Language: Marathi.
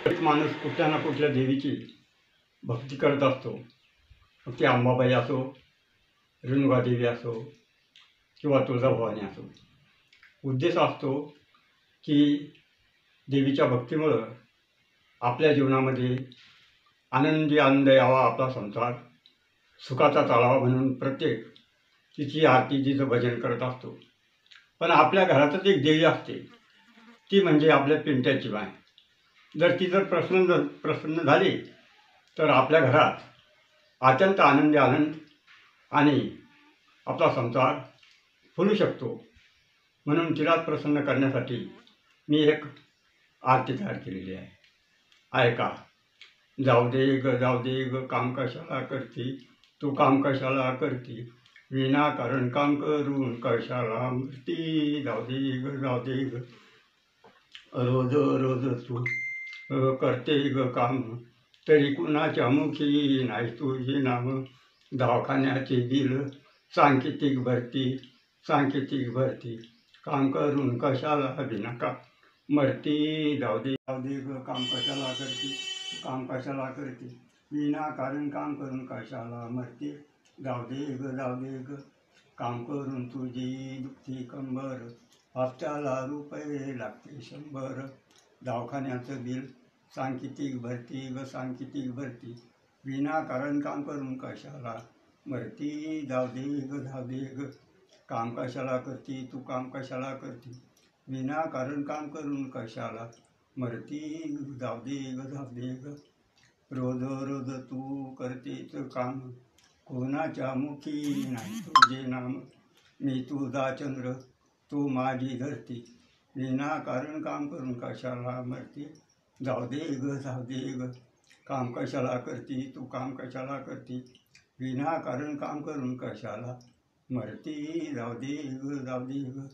एक माणूस कुठल्या ना कुठल्या देवीची भक्ती करत असतो. मग ती अंबाबाई असो, रेणुकादेवी असो किंवा तुळजाभवानी असो. उद्देश असतो की देवीच्या भक्तीमुळं आपल्या जीवनामध्ये आनंदी आनंद यावा, आपला संसार सुखाचा चालावा म्हणून प्रत्येक तिची आरती, तिचं भजन करत असतो. पण आपल्या घरातच एक देवी असते, ती म्हणजे आपल्या पिंट्याची बाई. जर ती प्रसन्न झाली तर आपल्या घरात अत्यंत आनंदी आनंद आणि आपला संसार फुलू शकतो. म्हणून तिलाच प्रसन्न करण्यासाठी मी एक आरती तयार केलेली आहे. ऐका. जाऊ दे ग काम कशाला करती, तू काम कशाला करती, विनाकारण काम करून कशाला मरती. जाऊ दे ग रोज रोज तू करते ग काम, तरी कुणाच्या मुखी नाही तुझे नाम. दवाखान्याचे बिल सांकेतिक भरती, काम करून कशाला विनाका मरती. जाऊ दे ग काम कशाला करती, विनाकारण काम करून कशाला मरती. जाऊ दे ग काम करून तुझी दुखती कंबर, हप्त्याला रुपये लागते 100. दवाखान्याचं बिल सांकेतिक भरती, विनाकारण काम करून कशाला मरती. जाऊ दे ग काम कशाला करती, तू काम कशाला करती, विनाकारण काम करून कशाला मरती. जाऊ दे ग रोज रोज तू करतेच काम, कोणाच्या मुखी नाही तुझे नाम. मी तुझा चंद्र, तू माझी धरती, विनाकारण काम करून कशाला मरती. जाऊ दे ग काम कशाला करती, तू काम कशाला करती, विनाकारण काम करून कशाला मरती. जाऊ दे ग